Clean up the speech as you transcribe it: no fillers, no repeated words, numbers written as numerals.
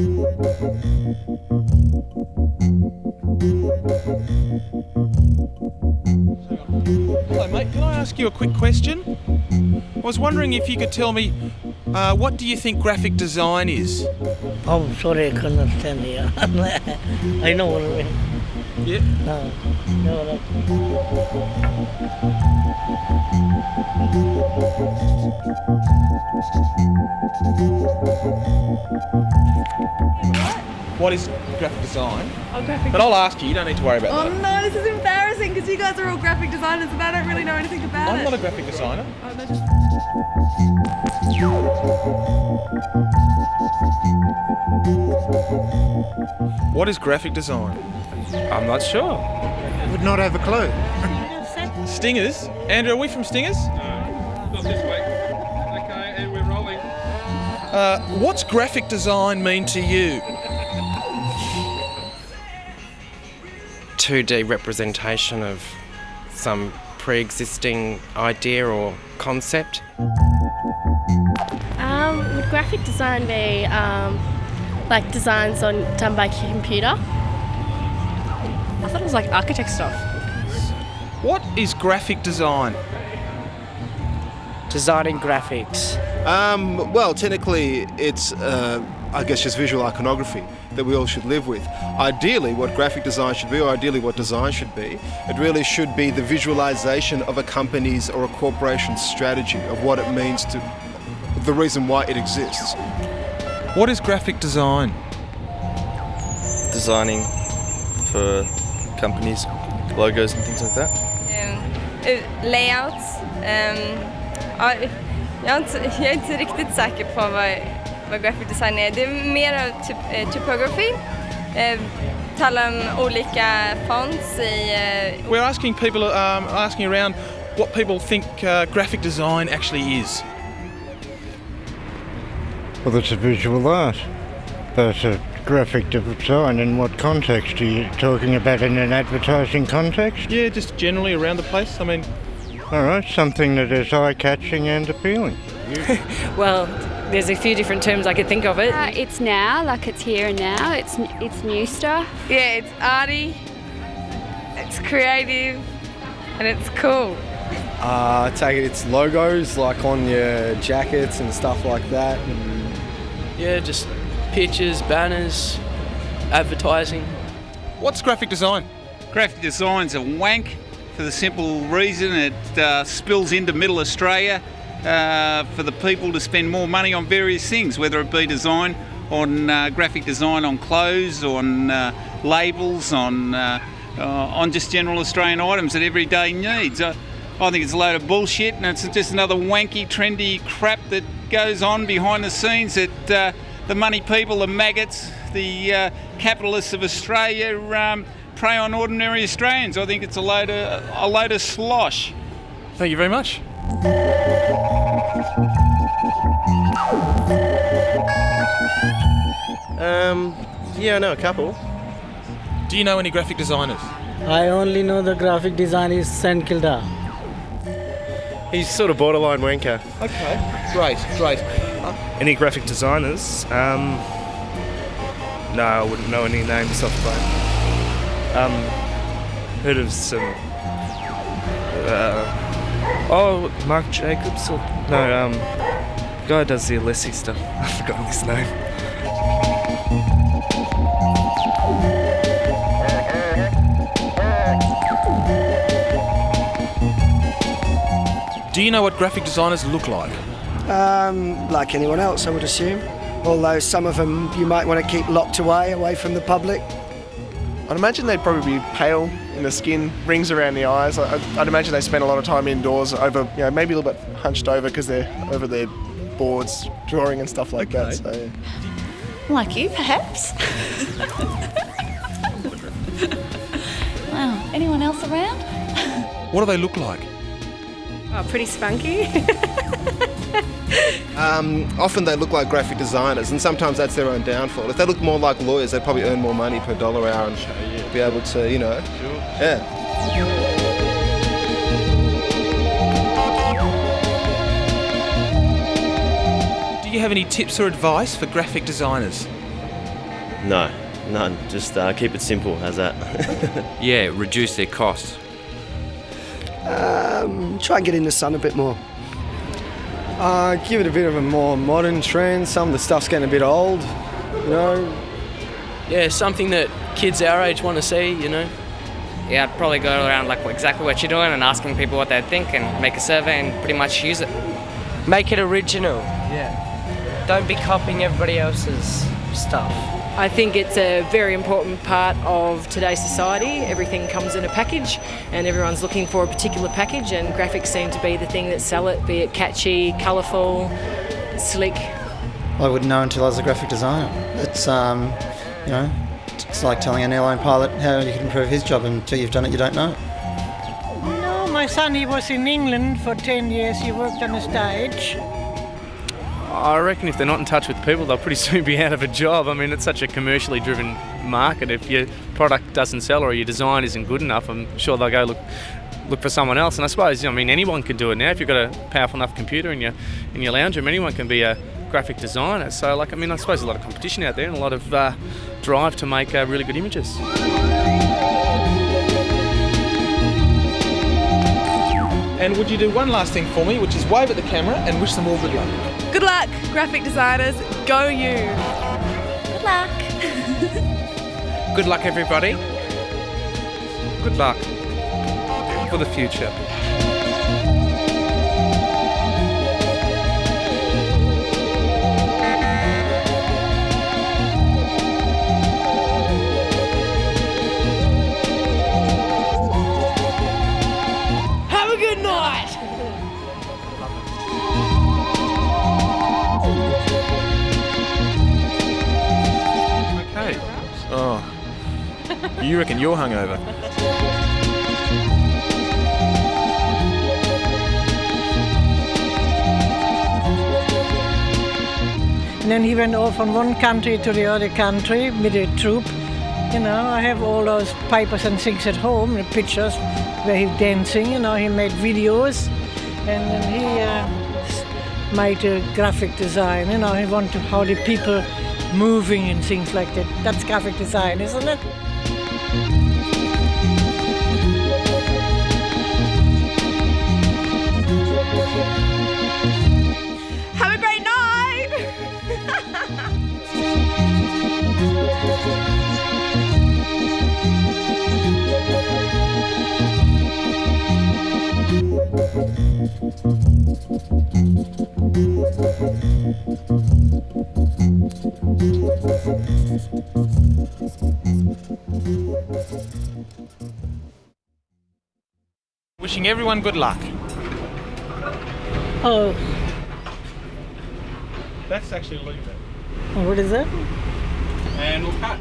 Hello mate, can I ask you a quick question? I was wondering if you could tell me, what do you think graphic design is? Oh, sorry, I couldn't understand you. I know what I mean. Yeah. No. What is graphic design? Oh, graphic. But I'll ask you, you don't need to worry about Oh that. no, this is embarrassing because you guys are all graphic designers and I don't really know anything about it. I'm not a graphic designer. Oh, no, just... What is graphic design? I'm not sure. Would not have a clue. Stingers? Andrew, are we from Stingers? Not this week. Okay, and we're rolling. What's graphic design mean to you? 2D representation of some pre-existing idea or concept. Would graphic design be like designs done by computer? I thought it was like architect stuff. What is graphic design? Designing graphics. Well, technically, it's, I guess, just visual iconography that we all should live with. Ideally, what graphic design should be, or ideally what design should be, it really should be the visualization of a company's or a corporation's strategy of what it means to, the reason why it exists. What is graphic design? Designing for companies, logos and things like that. Layouts. Jag är inte riktigt säker på vad graphic design är. Det är mer av typography. Tala om olika fonts i... We're asking people, asking around what people think graphic design actually is. Well, it's a visual art. That's a graphic design. In what context? Are you talking about in an advertising context? Yeah, just generally around the place. I mean... All right, something that is eye-catching and appealing. Well, there's a few different terms I could think of it. It's now, like it's here and now. It's new stuff. Yeah, it's arty, it's creative, and it's cool. I take it it's logos like on your jackets and stuff like that. Yeah, just pictures, banners, advertising. What's graphic design? Graphic design's a wank for the simple reason it spills into Middle Australia for the people to spend more money on various things, whether it be design on graphic design on clothes, on labels, on just general Australian items that everyday needs. I think it's a load of bullshit, and it's just another wanky, trendy crap that goes on behind the scenes that the money people, the maggots, the capitalists of Australia prey on ordinary Australians. I think it's a load of slosh. Thank you very much. Yeah, I know a couple. Do you know any graphic designers? I only know the graphic design is St Kilda. He's sort of borderline wanker. Okay, great. Any graphic designers? No, I wouldn't know any names off by. Heard of some. Mark Jacobs? Or, no, the guy who does the Alessi stuff. I've forgotten his name. Do you know what graphic designers look like? Like anyone else, I would assume. Although some of them you might want to keep locked away from the public. I'd imagine they'd probably be pale in the skin, rings around the eyes. I'd imagine they spend a lot of time indoors, over, maybe a little bit hunched over because they're over their boards, drawing and stuff like that. So. Like you, perhaps? Wow, anyone else around? What do they look like? Oh, pretty spunky. Often they look like graphic designers, and sometimes that's their own downfall. If they look more like lawyers, they'd probably earn more money per dollar hour and be able to, Yeah. Do you have any tips or advice for graphic designers? No, none. Just keep it simple. How's that? Yeah, reduce their costs. Try and get in the sun a bit more. Give it a bit of a more modern trend. Some of the stuff's getting a bit old, you know. Yeah, something that kids our age want to see, you know. Yeah, I'd probably go around like exactly what you're doing and asking people what they think and make a survey and pretty much use it. Make it original. Yeah. Don't be copying everybody else's stuff. I think it's a very important part of today's society. Everything comes in a package and everyone's looking for a particular package, and graphics seem to be the thing that sell it, be it catchy, colourful, slick. I wouldn't know until I was a graphic designer. It's, you know, it's like telling an airline pilot how you can improve his job, and until you've done it you don't know. No, my son, he was in England for 10 years. He worked on a stage. I reckon if they're not in touch with people, they'll pretty soon be out of a job. I mean, it's such a commercially driven market. If your product doesn't sell or your design isn't good enough, I'm sure they'll go look for someone else. And I suppose, I mean, anyone can do it now. If you've got a powerful enough computer in your lounge room, anyone can be a graphic designer. So, like, I mean, I suppose there's a lot of competition out there and a lot of drive to make really good images. And would you do one last thing for me, which is wave at the camera and wish them all good luck? Good luck, graphic designers. Go you. Good luck. Good luck, everybody. Good luck for the future. Have a good night! Okay. Oh, you reckon you're hungover? And then he went off from one country to the other country with a troupe. You know, I have all those papers and things at home, the pictures where he's dancing, you know, he made videos. And then he made a graphic design, you know, he wanted how the people moving and things like that. That's graphic design, isn't it? Have a great night! Wishing everyone good luck. Oh, That's actually leave it. what is that? And we'll cut.